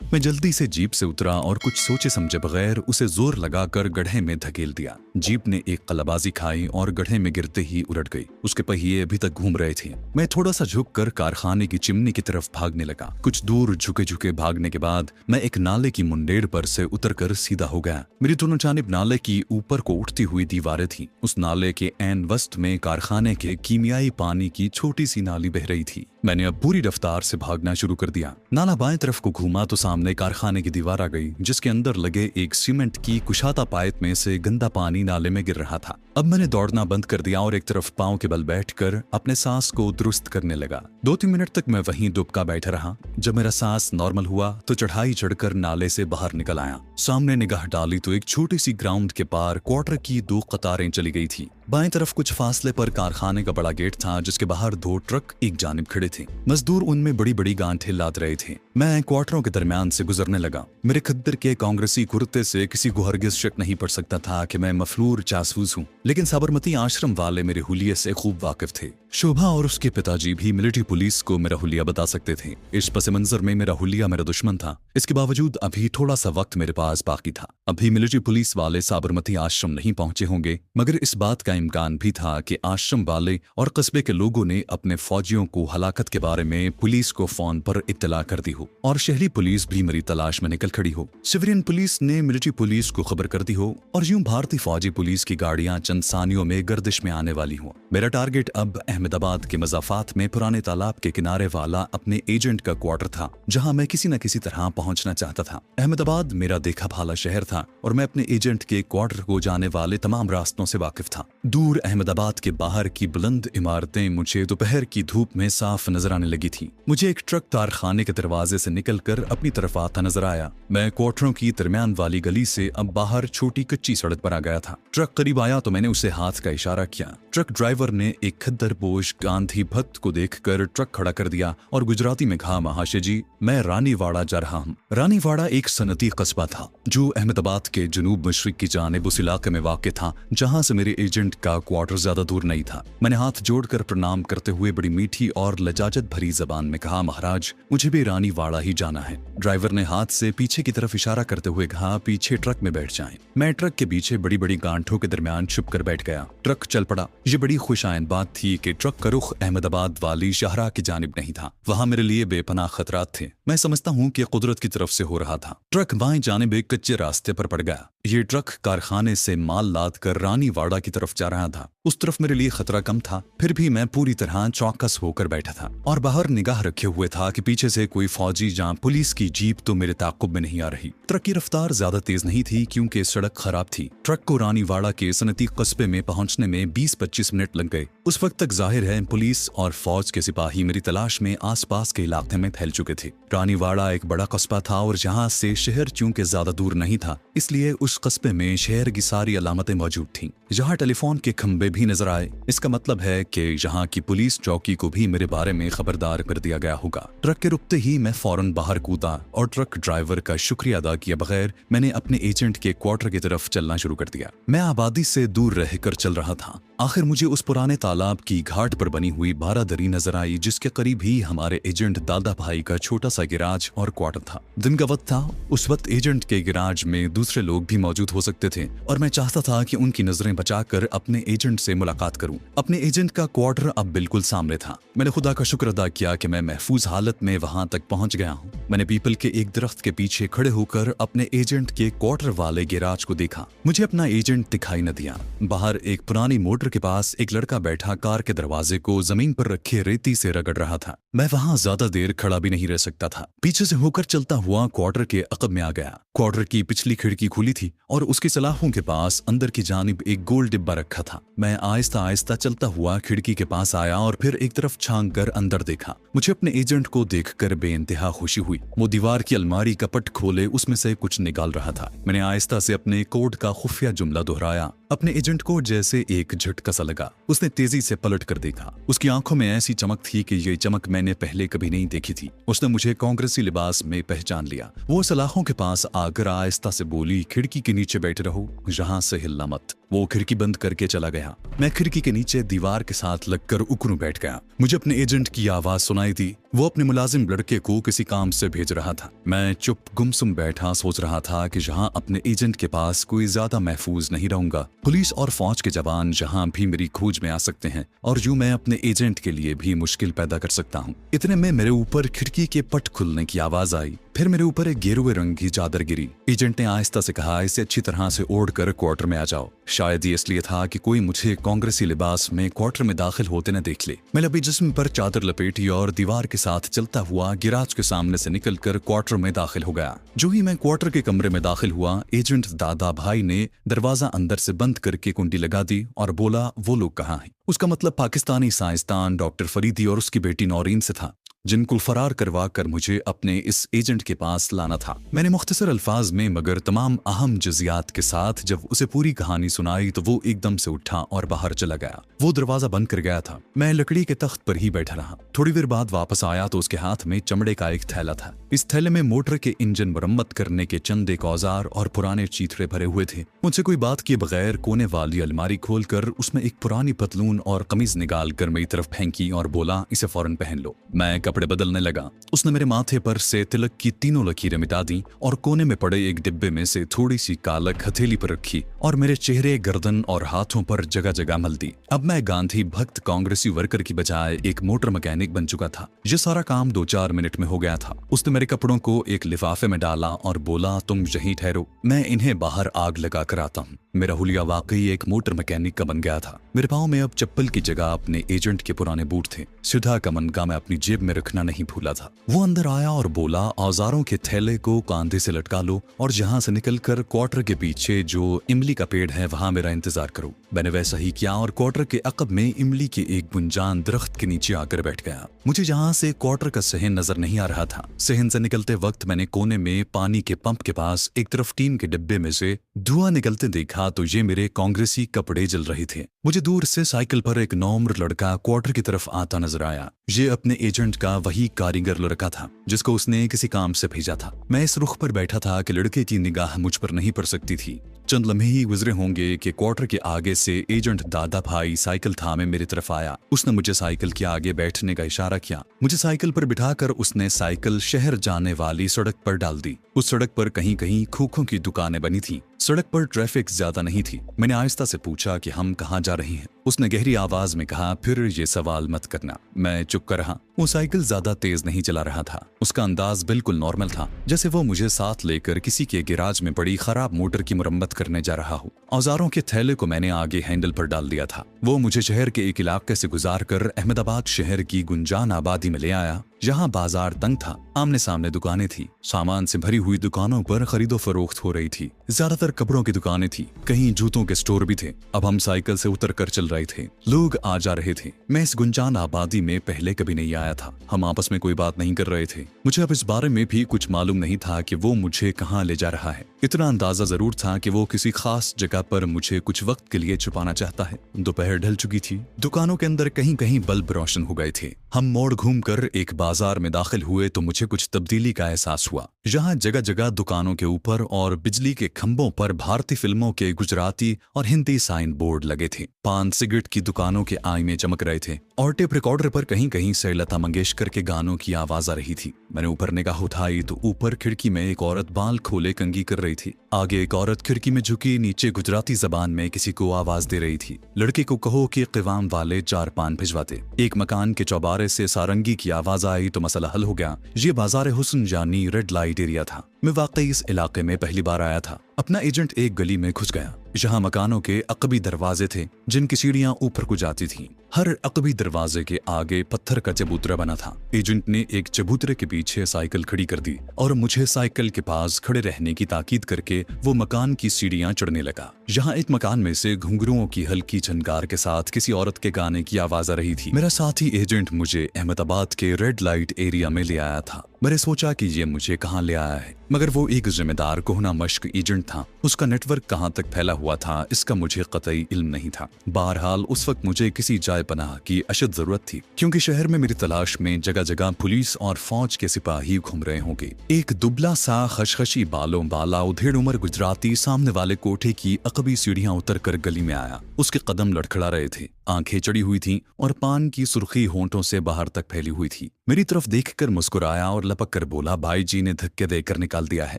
मैं जल्दी से जीप से उतरा और कुछ सोचे समझे बगैर उसे जोर लगाकर गड्ढे में धकेल दिया। जीप ने एक कलाबाजी खाई और गड्ढे में गिरते ही उलट गई। उसके पहिए अभी तक घूम रहे थे। मैं थोड़ा सा झुककर कारखाने की चिमनी की तरफ भागने लगा। कुछ दूर झुके झुके भागने के बाद मैं एक नाले की मुंडेर पर से उतरकर सीधा हो गया। मेरी दोनों जानिब नाले की ऊपर को उठती हुई दीवारें थी। उस नाले के एन वस्त में कारखाने के कीमियाई पानी की छोटी सी नाली बह रही थी। मैंने अब पूरी रफ्तार से भागना शुरू कर दिया। नाला बाएं तरफ को घूमा तो सामने कारखाने की दीवार आ गई, जिसके अंदर लगे एक सीमेंट की कुशाता पाइप में से गंदा पानी नाले में गिर रहा था। अब मैंने दौड़ना बंद कर दिया और एक तरफ पांव के बल बैठकर अपने सांस को दुरुस्त करने लगा। 2-3 मिनट तक मैं वहीं दुबका बैठा रहा। जब मेरा सांस नॉर्मल हुआ तो चढ़ाई चढ़कर नाले से बाहर निकल आया। सामने निगाह डाली तो एक छोटी सी ग्राउंड के पार क्वार्टर की 2 कतारें चली गई थी। बाएं तरफ कुछ फासले पर कारखाने का बड़ा गेट था, जिसके बाहर 2 ट्रक एक जानिब खड़े थे। मजदूर उनमें बड़ी बड़ी गांठें लाद रहे थे। मैं क्वार्टरों के दरमियान से गुजरने लगा। मेरे खद्दर के कांग्रेसी कुर्ते से किसी को हरगिज शक नहीं पड़ सकता था कि मैं मफलूर जासूस हूँ, लेकिन साबरमती आश्रम वाले मेरे हुलिये से खूब वाकिफ थे। शोभा और उसके पिताजी भी मिलिट्री पुलिस को मेरा हुलिया बता सकते थे। इस पस मंजर में मेरा हुलिया मेरा दुश्मन था। इसके बावजूद अभी थोड़ा सा वक्त मेरे पास बाकी था। अभी मिलिट्री पुलिस वाले साबरमती आश्रम नहीं पहुंचे होंगे, मगर इस बात का इम्कान भी था कि आश्रम वाले और कस्बे के लोगों ने अपने फौजियों को हलाकत के बारे में पुलिस को फोन पर इत्तला कर दी हो और शहरी पुलिस भी मेरी तलाश में निकल खड़ी हो। सिविलियन पुलिस ने मिलिट्री पुलिस को खबर कर दी हो और यूं भारतीय फौजी पुलिस की गाड़ियां चंद सानियों में गर्दिश में आने वाली हो। मेरा टारगेट अब अहमदाबाद के मज़ाफात में पुराने तालाब के किनारे वाला अपने एजेंट का क्वार्टर था, जहां मैं किसी न किसी तरह पहुंचना चाहता था। अहमदाबाद मेरा देखा भाला शहर था और मैं अपने एजेंट के क्वार्टर को जाने वाले तमाम रास्तों से वाकिफ था। दूर अहमदाबाद के बाहर की बुलंद इमारतें मुझे दोपहर की धूप में साफ नजर आने लगी थी। मुझे एक ट्रक कारखाने के दरवाजे से निकलकर अपनी तरफ आता नजर आया। मैं क्वार्टरों की दरमियान वाली गली से अब बाहर छोटी कच्ची सड़क पर आ गया था। ट्रक करीब आया तो मैंने उसे हाथ का इशारा किया। ट्रक ड्राइवर ने एक खद्दरपोश गांधी भक्त को देखकर ट्रक खड़ा कर दिया और गुजराती में कहा, महाशय जी, मैं रानीवाड़ा जा रहा हूँ। रानीवाड़ा एक सनती कस्बा था जो अहमदाबाद के जनूब मशरिक की जानिब उस इलाके में वाक़ था जहां से मेरे एजेंट का क्वार्टर ज्यादा दूर नहीं था। मैंने हाथ जोड़कर प्रणाम करते हुए बड़ी मीठी और लजाजत भरी जबान में कहा, महाराज, मुझे भी रानीवाड़ा ही जाना है। ड्राइवर ने हाथ से पीछे की तरफ इशारा करते हुए कहा, पीछे ट्रक में बैठ जाएं। मैं ट्रक के पीछे बड़ी बड़ी गांठों के दरमियान छुप कर बैठ गया। ट्रक चल पड़ा। ये बड़ी खुशाइन बात थी कि ट्रक का रुख अहमदाबाद वाली शाहराह की जानिब नहीं था। वहां मेरे लिए बेपनाह खतरात थे। मैं समझता हूँ कि कुदरत की तरफ से हो रहा था। ट्रक बाएं जानिब एक कच्चे रास्ते पर पड़ गया। ये ट्रक कारखाने से माल लाद कर रानीवाड़ा की तरफ जा रहा था। उस तरफ मेरे लिए खतरा कम था, फिर भी मैं पूरी तरह चौकस होकर बैठा था और बाहर निगाह रखे हुए था कि पीछे से कोई फौजी या पुलिस की जीप तो मेरे ताक़ुब में नहीं आ रही। ट्रक की रफ्तार ज्यादा तेज नहीं थी क्योंकि सड़क खराब थी। ट्रक को रानीवाड़ा के सनती कस्बे में पहुंचने में 20-25 मिनट लग गए। उस वक्त तक जाहिर है पुलिस और फौज के सिपाही मेरी तलाश में आसपास के इलाके में फैल चुके थे। रानीवाड़ा एक बड़ा कस्बा था और जहाँ से शहर चूंकि ज्यादा दूर नहीं था, इसलिए उस कस्बे में शहर की सारी अलामतें मौजूद थीं। यहाँ टेलीफोन के खंबे भी नजर आए। इसका मतलब है कि यहाँ की पुलिस चौकी को भी मेरे बारे में खबरदार कर दिया गया होगा। ट्रक के रुकते ही मैं फौरन बाहर कूदा और ट्रक ड्राइवर का शुक्रिया अदा किए बगैर मैंने अपने एजेंट के क्वार्टर की तरफ चलना शुरू कर दिया। मैं आबादी से दूर रहकर चल रहा था। आखिर मुझे उस पुराने तालाब की घाट पर बनी हुई बारादरी नजर आई, जिसके करीब ही हमारे एजेंट दादा भाई का छोटा सा गिराज और क्वार्टर था। दिन का वक्त था। उस वक्त एजेंट के गिराज में दूसरे लोग भी मौजूद हो सकते थे और मैं चाहता था कि उनकी नजरें बचाकर अपने एजेंट से मुलाकात करूं। अपने एजेंट का क्वार्टर अब बिल्कुल सामने था। मैंने खुदा का शुक्र अदा किया कि मैं महफूज हालत में वहां तक पहुंच गया हूं। मैंने पीपल के एक दरख्त के पीछे खड़े होकर अपने एजेंट के क्वार्टर वाले गिराज को देखा। मुझे अपना एजेंट दिखाई न दिया। बाहर एक पुरानी मोटर के पास एक लड़का बैठा कार के दरवाजे को जमीन पर रखे रेती से रगड़ रहा था। मैं वहां ज्यादा देर खड़ा भी नहीं रह सकता था। पीछे से होकर चलता हुआ क्वार्टर के अकब में आ गया। क्वार्टर की पिछली खिड़की खुली थी और उसकी सलाखों के पास अंदर की जानिब एक गोल डिब्बा रखा था। मैं आहिस्ता आहिस्ता चलता हुआ खिड़की के पास आया और फिर एक तरफ छांक कर अंदर देखा। मुझे अपने एजेंट को देखकर बेइंतहा खुशी हुई। वो दीवार की अलमारी का पट खोले उसमें से कुछ निकाल रहा था। मैंने आहिस्ता से अपने कोड का खुफिया जुमला दोहराया। अपने एजेंट को जैसे एक झटका सा लगा। उसने तेजी से पलट कर देखा। उसकी आंखों में ऐसी चमक थी कि ये चमक मैंने पहले कभी नहीं देखी थी। उसने मुझे कांग्रेसी लिबास में पहचान लिया। वो सलाखों के पास आकर आहिस्ता से बोली, खिड़की के नीचे बैठे रहो, यहाँ से हिलना मत। वो खिड़की बंद करके चला गया। मैं खिड़की के नीचे दीवार के साथ लगकर उकड़ू बैठ गया। मुझे अपने एजेंट की आवाज सुनाई दी। वो अपने मुलाजिम लड़के को किसी काम से भेज रहा था। मैं चुप गुमसुम बैठा सोच रहा था कि जहां अपने एजेंट के पास कोई ज्यादा महफूज नहीं रहूंगा, पुलिस और फौज के जवान जहां भी मेरी खोज में आ सकते हैं और यूं मैं अपने एजेंट के लिए भी मुश्किल पैदा कर सकता हूं। इतने में मेरे ऊपर खिड़की के पट खुलने की आवाज आई। फिर मेरे ऊपर एक गेरुए रंग की चादर गिरी। एजेंट ने आहिस्ता से कहा, इसे अच्छी तरह से ओढ़ कर क्वार्टर में आ जाओ। शायद ये इसलिए था कि कोई मुझे कांग्रेसी लिबास में क्वार्टर में दाखिल होते न देख ले। मैं लबे जिस्म पर चादर लपेटी और दीवार के साथ चलता हुआ गिराज के सामने से निकलकर क्वार्टर में दाखिल हो गया। जो ही मैं क्वार्टर के कमरे में दाखिल हुआ, एजेंट दादा भाई ने दरवाजा अंदर से बंद करके कुंडी लगा दी और बोला, वो लोग कहाँ हैं? उसका मतलब पाकिस्तानी साइंसदान डॉक्टर फरीदी और उसकी बेटी नौरीन से था, जिनको फरार करवा कर मुझे अपने इस एजेंट के पास लाना था। मैंने मुख्तसर अल्फाज में मगर तमाम अहम जज़ियात के साथ जब उसे पूरी कहानी सुनाई तो वो एकदम से उठा और बाहर चला गया। वो दरवाजा बंद कर गया था। मैं लकड़ी के तख्त पर ही बैठा रहा। थोड़ी देर बाद वापस आया तो उसके हाथ में चमड़े का एक थैला था। इस थैले में मोटर के इंजन मरम्मत करने के चंद एक औजार और पुराने चीथड़े भरे हुए थे। मुझसे कोई बात किए बगैर कोने वाली अलमारी खोलकर उसमें एक पुरानी पतलून और कमीज निकाल कर मेरी तरफ फेंकी और बोला, इसे फौरन पहन लो। मैं कपड़े बदलने लगा। उसने मेरे माथे पर से तिलक की तीनों लकीरें मिटा दी और कोने में पड़े एक डिब्बे में से थोड़ी सी कालक हथेली पर रखी और मेरे चेहरे, गर्दन और हाथों पर जगह जगह मल दी। अब मैं गांधी भक्त कांग्रेसी वर्कर की बजाय एक मोटर मैकेनिक बन चुका था। ये सारा काम 2-4 मिनट में हो गया था। उसने मेरे कपड़ों को एक लिफाफे में डाला और बोला, तुम यहीं ठहरो, मैं इन्हें बाहर आग लगा कर आता हूँ। मेरा हुलिया वाकई एक मोटर मैकेनिक का बन गया था। मेरे पाँव में अब चप्पल की जगह अपने एजेंट के पुराने बूट थे। सीधा का मनगा मैं अपनी जेब में रखना नहीं भूला था। वो अंदर आया और बोला, औजारों के थैले को कांधे से लटका लो और जहां से निकलकर क्वार्टर के पीछे जो इमली का पेड़ है वहां मेरा इंतजार करो। मैंने वैसा ही किया और क्वार्टर के अकब में इमली के एक गुंजान दरख्त के नीचे आकर बैठ गया। मुझे जहां से क्वार्टर का सहन नजर नहीं आ रहा था। सहन से निकलते वक्त मैंने कोने में पानी के पंप के पास एक तरफ टीन के डिब्बे में से धुआं निकलते देखा तो ये मेरे कांग्रेसी कपड़े जल रहे थे। मुझे दूर से साइकिल पर एक नौम्र लड़का क्वार्टर की तरफ आता नजर आया। ये अपने एजेंट का वही कारीगर लड़का था जिसको उसने किसी काम से भेजा था। मैं इस रुख पर बैठा था कि लड़के की निगाह मुझ पर नहीं पड़ सकती थी। चंद लम्हे ही गुजरे होंगे कि क्वार्टर के आगे से एजेंट दादा भाई साइकिल थामे मेरी तरफ आया। उसने मुझे साइकिल के आगे बैठने का इशारा किया। मुझे साइकिल पर बिठाकर उसने साइकिल शहर जाने वाली सड़क पर डाल दी। उस सड़क पर कहीं कहीं खोखों की दुकानें बनी थी। सड़क पर ट्रैफिक ज्यादा नहीं थी। मैंने आहिस्ता से पूछा कि हम कहाँ जा रहे हैं। उसने गहरी आवाज में कहा, फिर ये सवाल मत करना। मैं चुप कर रहा। वो साइकिल ज्यादा तेज नहीं चला रहा था। उसका अंदाज बिल्कुल नॉर्मल था, जैसे वो मुझे साथ लेकर किसी के गैराज में पड़ी खराब मोटर की मरम्मत करने जा रहा हो। औजारों के थैले को मैंने आगे हैंडल पर डाल दिया था। वो मुझे शहर के एक इलाके से गुजार कर अहमदाबाद शहर की गुंजान आबादी में ले आया। यहाँ बाजार तंग था, आमने सामने दुकानें थी। सामान से भरी हुई दुकानों पर खरीदो फरोख्त हो रही थी। ज्यादातर कपड़ों की दुकानें थी, कहीं जूतों के स्टोर भी थे। अब हम साइकिल से उतर कर चल रहे थे। लोग आ जा रहे थे। मैं इस गुंजान आबादी में पहले कभी नहीं आया था। हम आपस में कोई बात नहीं कर रहे थे। मुझे अब इस बारे में भी कुछ मालूम नहीं था कि वो मुझे कहाँ ले जा रहा है। इतना अंदाजा जरूर था कि वो किसी खास जगह पर मुझे कुछ वक्त के लिए छुपाना चाहता है। दोपहर ढल चुकी थी। दुकानों के अंदर कहीं कहीं बल्ब रोशन हो गए थे। हम मोड़ घूमकर एक बाजार में दाखिल हुए तो मुझे कुछ तब्दीली का एहसास हुआ। जहाँ जगह जगह दुकानों के ऊपर और बिजली के खंभों पर भारतीय फिल्मों के गुजराती और हिंदी साइन बोर्ड लगे थे। पान सिगरेट की दुकानों के आईने चमक रहे थे और टेप रिकॉर्डर पर कहीं कहीं से लता मंगेशकर के गानों की आवाज आ रही थी। मैंने ऊपर निगाह उठाई तो ऊपर खिड़की में एक औरत बाल खोले कंघी कर रही थी। आगे एक औरत खिड़की में झुकी नीचे गुजराती जबान में किसी को आवाज दे रही थी। लड़के को कहो कि क़िवाम वाले 4 पान भिजवाते। एक मकान के चौबारे से सारंगी की आवाज आई तो मसला हल हो गया। ये बाजार हुस्न यानी रेड लाइट एरिया था। मैं वाकई इस इलाके में पहली बार आया था। अपना एजेंट एक गली में घुस गया। यहाँ मकानों के अकबी दरवाजे थे जिनकी सीढ़ियां ऊपर को जाती थीं। हर अकबी दरवाजे के आगे पत्थर का चबूतरा बना था। एजेंट ने एक चबूतरे के पीछे साइकिल खड़ी कर दी और मुझे साइकिल के पास खड़े रहने की ताकीद करके वो मकान की सीढ़ियां चढ़ने लगा। यहाँ एक मकान में से घुंघरुओं की हल्की झनकार के साथ किसी औरत के गाने की आवाज आ रही थी। मेरा साथी एजेंट मुझे अहमदाबाद के रेड लाइट एरिया में ले आया था। मैंने सोचा कि ये मुझे कहाँ ले आया है। मगर वो एक जिम्मेदार कोहना मश्क एजेंट था। उसका नेटवर्क कहाँ तक फैला हुआ था इसका मुझे कतई इल्म नहीं था। बहरहाल उस वक्त मुझे किसी जाय पनाह की अशद जरूरत थी, क्योंकि शहर में मेरी तलाश में जगह जगह पुलिस और फौज के सिपाही घूम रहे होंगे। एक दुबला सा खशखशी बालों वाला उधेड़ उम्र गुजराती सामने वाले कोठे की अकबी सीढ़ियां उतर कर गली में आया। उसके कदम लड़खड़ा रहे थे, आंखें चढ़ी हुई थीं और पान की सुर्खी होंठों से बाहर तक फैली हुई थी। मेरी तरफ देखकर मुस्कुराया और लपक कर बोला, भाई जी ने धक्के देकर निकाल दिया है।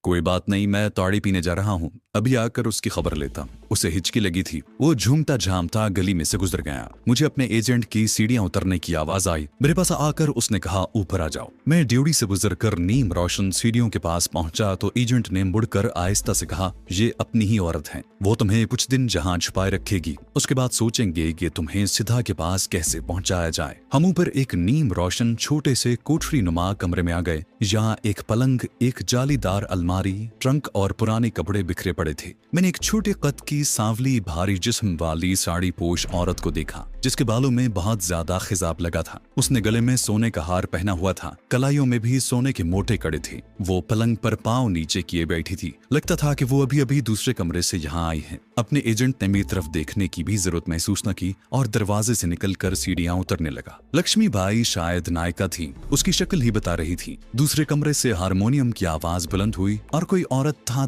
कोई बात नहीं, मैं ताड़ी पीने जा रहा हूँ, अभी आकर उसकी खबर लेता। उसे हिचकी लगी थी। वो झूमता झामता गली में से गुजर गया। मुझे अपने एजेंट की सीढ़ियां उतरने की आवाज आई। मेरे पास आकर उसने कहा, ऊपर आ जाओ। मैं ड्यूटी से गुजरकर नीम रोशन सीढ़ियों के पास पहुंचा तो एजेंट ने मुड़कर आहिस्ता से कहा, ये अपनी ही औरत है, वो तुम्हें कुछ दिन जहां छुपाए रखेगी, उसके बाद सोचेंगे कि तुम्हें सिद्धा के पास कैसे पहुंचाया जाए। हम ऊपर एक नीम रोशन छोटे से कोठरी नुमा कमरे में आ गए। यहाँ एक पलंग, एक जालीदार अलमारी, ट्रंक और पुराने कपड़े बिखरे पड़े थे। मैंने एक छोटे कद की सांवली भारी जिस्म वाली साड़ी पोश औरत को देखा, जिसके बालों में बहुत ज्यादा खिजाब लगा था। उसने गले में सोने का हार पहना हुआ था, कलाइयों में भी सोने के मोटे कड़े थे। वो पलंग पर पांव नीचे किए बैठी थी। लगता था कि वो अभी अभी दूसरे कमरे से यहाँ आई है। अपने एजेंट ने मेरी तरफ देखने की भी जरूरत महसूस न की और दरवाजे से निकलकर सीढ़ियां उतरने लगा। लक्ष्मी बाई शायद नायिका थी, उसकी शक्ल ही बता रही थी। दूसरे कमरे से हारमोनियम की आवाज बुलंद हुई और कोई औरत था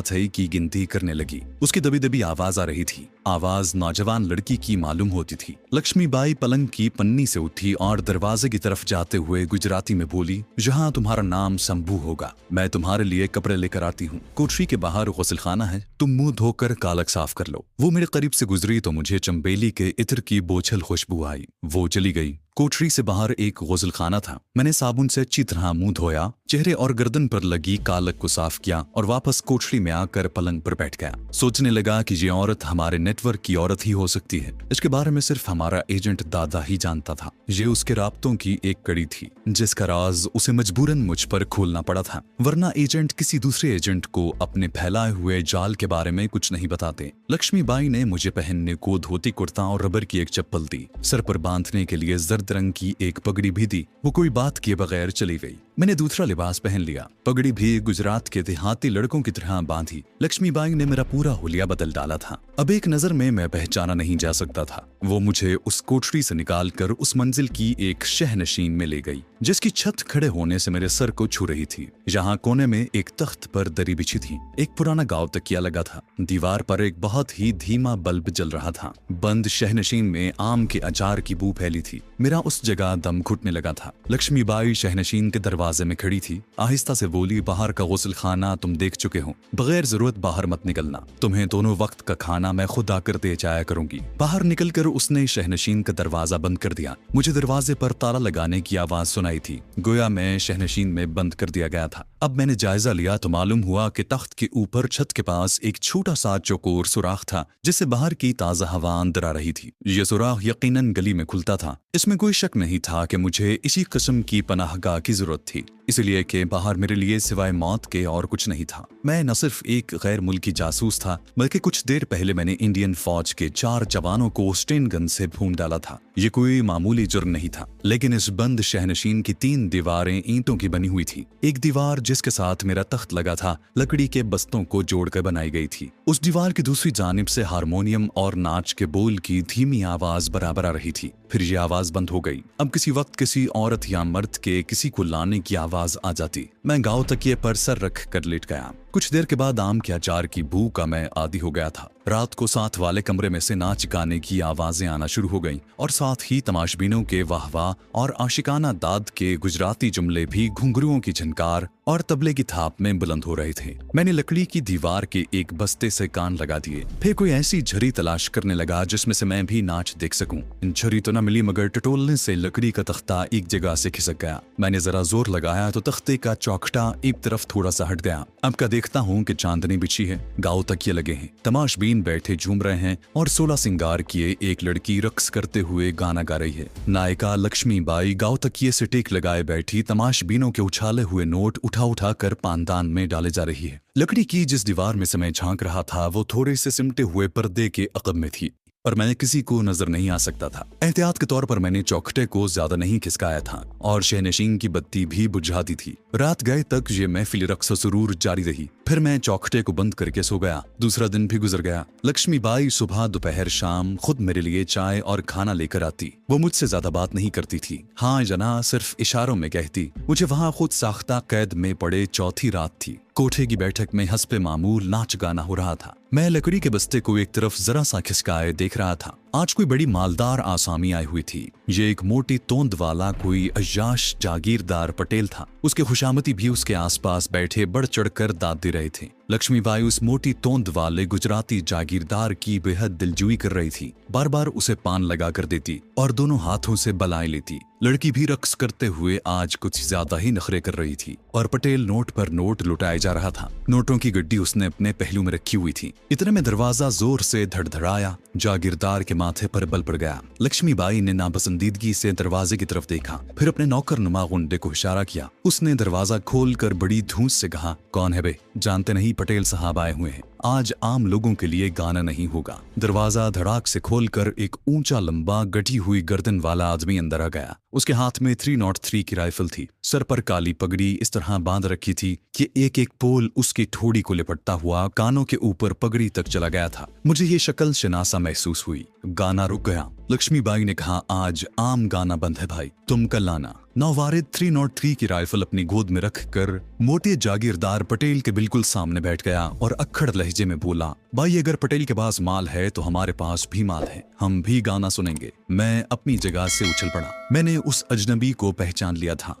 थई की गिनती करने लगी। उसकी दबी दबी आवाज आ रही थी। आवाज नौजवान लड़की की मालूम होती थी। लक्ष्मी बाई पलंग की पन्नी से उठी और दरवाजे की तरफ जाते हुए गुजराती में बोली, जहाँ तुम्हारा नाम शंभू होगा, मैं तुम्हारे लिए कपड़े लेकर आती हूँ। कोठरी के बाहर गुस्लखाना है, तुम मुंह धोकर कालक साफ कर लो। वो मेरे करीब से गुजरी तो मुझे चंबेली के इत्र की बोझल खुशबू आई। वो चली गई। कोठरी से बाहर एक गुस्लखाना था। मैंने साबुन से अच्छी तरह मुंह धोया, चेहरे और गर्दन पर लगी कालक को साफ किया और वापस कोठरी में आकर पलंग पर बैठ गया। सोचने लगा कि ये औरत हमारे नेटवर्क की औरत ही हो सकती है। इसके बारे में सिर्फ हमारा एजेंट दादा ही जानता था। ये उसके राब्तों की एक कड़ी थी, जिसका राज उसे मजबूरन मुझ पर खोलना पड़ा था, वरना एजेंट किसी दूसरे एजेंट को अपने फैलाए हुए जाल के बारे में कुछ नहीं बताते। लक्ष्मी बाई ने मुझे पहनने को धोती कुर्ता और रबर की एक चप्पल दी। सर पर बांधने के लिए जर्द रंग की एक पगड़ी भी दी। वो कोई बात किए बगैर चली गई। मैंने दूसरा लिबास पहन लिया। पगड़ी भी गुजरात के देहाती लड़कों की तरह बांधी। लक्ष्मी बाई ने मेरा पूरा हुलिया बदल डाला था। अब एक नजर में मैं पहचाना नहीं जा सकता था। वो मुझे उस कोठरी से निकालकर उस मंजिल की एक शहनशीन में ले गई, जिसकी छत खड़े होने से मेरे सर को छू रही थी। यहाँ कोने में एक तख्त पर दरी बिछी थी। एक पुराना गांव तकिया लगा था। दीवार पर एक बहुत ही धीमा बल्ब जल रहा था। बंद शहनशीन में आम के अचार की बू फैली थी। मेरा उस जगह दम घुटने लगा था। लक्ष्मी बाई शहनशीन के दरवाजे में खड़ी थी। आहिस्ता से बोली, बाहर का गुस्लखाना तुम देख चुके हो, बगैर जरूरत बाहर मत निकलना। तुम्हें दोनों वक्त का खाना मैं खुद आकर दे जाया करूंगी। बाहर निकलकर उसने शहनशीन का दरवाजा बंद कर दिया। मुझे दरवाजे पर ताला लगाने की आवाज सुनाई थी, गोया मैं शहनशीन में बंद कर दिया गया था। अब मैंने जायजा लिया तो मालूम हुआ कि तख्त के ऊपर छत के पास एक छोटा सा चौकोर सुराख था, जिससे बाहर की ताजा हवा अंदर आ रही थी। यह सुराख यकीनन गली में खुलता था। इसमें कोई शक नहीं था कि मुझे इसी किस्म की पनाहगाह की जरूरत थी, इसलिए कि बाहर मेरे लिए सिवाय मौत के और कुछ नहीं था। मैं न सिर्फ एक गैर मुल्की जासूस था, बल्कि कुछ देर पहले मैंने इंडियन फौज के 4 जवानों को स्टेन गन से भून डाला था। ये कोई मामूली जुर्म नहीं था, लेकिन इस बंद शहनशीन की 3 दीवारें ईंटों की बनी हुई थी। एक दीवार जिसके साथ मेरा तख्त लगा था, लकड़ी के बस्तों को जोड़कर बनाई गई थी। उस दीवार की दूसरी जानिब से हारमोनियम और नाच के बोल की धीमी आवाज बराबर आ रही थी। फिर ये आवाज बंद हो गई। अब किसी वक्त किसी औरत या मर्द के किसी को लाने की आवाज आ जाती। मैं गांव तकिए पर सर रख कर लेट गया। कुछ देर के बाद आम के अचार की बू का मैं आदी हो गया था। रात को साथ वाले कमरे में से नाच गाने की आवाजें आना शुरू हो गईं और साथ ही तमाशबीनों के वाह वाह और आशिकाना दाद के गुजराती जुमले भी घुंघरुओं की झनकार और तबले की थाप में बुलंद हो रहे थे। मैंने लकड़ी की दीवार के एक बस्ते से कान लगा दिए। फिर कोई ऐसी झरी तलाश करने लगा जिसमें से मैं भी नाच देख सकूं। झरी तो न मिली, मगर टटोलने से लकड़ी का तख्ता एक जगह से खिसक गया। मैंने जरा जोर लगाया तो तख्ते का चौखटा एक तरफ थोड़ा सा हट गया। अब क्या देखता हूँ कि चांदनी बिछी है, गाँव तकिए लगे हैं, तमाशबीन बैठे झूम रहे हैं और 16 सिंगार किए एक लड़की रक्स करते हुए गाना गा रही है। नायिका लक्ष्मी बाई गाँव तकिए से टेक लगाए बैठी तमाशबीनों के उछाले हुए नोट उठा कर पानदान में डाले जा रही है। लकड़ी की जिस दीवार में से मैं झांक रहा था वो थोड़े से सिमटे हुए पर्दे के अकब में थी। और मैं किसी को नजर नहीं आ सकता था। एहतियात के तौर पर मैंने चौखटे को ज्यादा नहीं खिसकाया था और शहनशीन की बत्ती भी बुझा दी थी। रात गए तक ये महफिल रक्स सुरूर जारी रही। फिर मैं चौखटे को बंद करके सो गया। दूसरा दिन भी गुजर गया। लक्ष्मीबाई सुबह दोपहर शाम खुद मेरे लिए चाय और खाना लेकर आती। वो मुझसे ज्यादा बात नहीं करती थी, हाँ या ना सिर्फ इशारों में कहती। मुझे वहां खुद साख्ता कैद में पड़े चौथी रात थी। कोठे की बैठक में हस्बे मामूल नाच गाना हो रहा था। मैं लकड़ी के बस्ते को एक तरफ जरा सा खिसकाए देख रहा था। आज कोई बड़ी मालदार आसामी आई हुई थी। ये एक मोटी तोंद वाला कोई अय्याश जागीरदार पटेल था। उसके खुशामती भी उसके आसपास बैठे बढ़ चढ़कर दाद दे रहे थे। लक्ष्मीबाई उस मोटी तोंद वाले गुजराती जागीरदार की बेहद दिलजुई कर रही थी। बार बार उसे पान लगा कर देती और दोनों हाथों से बलाएं लेती। लड़की भी रक्स करते हुए आज कुछ ज्यादा ही नखरे कर रही थी और पटेल नोट पर नोट लुटाए जा रहा था। नोटों की गड्डी उसने अपने पहलू में रखी हुई थी। इतने में दरवाजा जोर से धड़धड़ाया। जागीरदार के माथे पर बल पड़ गया। लक्ष्मीबाई ने नापसंदीदगी से दरवाजे की तरफ देखा, फिर अपने नौकर नुमा गुंडे को इशारा किया। उसने दरवाजा खोलकर बड़ी धूस से कहा, कौन है बे? जानते नहीं पटेल साहब आए हुए हैं। आज आम लोगों के लिए गाना नहीं होगा। दरवाजा धड़ाक से खोलकर एक ऊंचा लंबा गठी हुई गर्दन वाला आदमी अंदर आ गया। उसके हाथ में 303 की राइफल थी। सर पर काली पगड़ी इस तरह बांध रखी थी कि एक एक पोल उसकी ठोड़ी को लिपटता हुआ कानों के ऊपर पगड़ी तक चला गया था। मुझे ये शक्ल शनासा महसूस हुई। गाना रुक गया। लक्ष्मीबाई ने कहा, आज आम गाना बंद है भाई, तुम कल आना। नौवारिद 303 की राइफल अपनी गोद में रखकर मोटे जागीरदार पटेल के बिल्कुल सामने बैठ गया और अक्खड़ लहजे में बोला, भाई अगर पटेल के पास माल है तो हमारे पास भी माल है, हम भी गाना सुनेंगे। मैं अपनी जगह से उछल पड़ा। मैंने उस अजनबी को पहचान लिया था।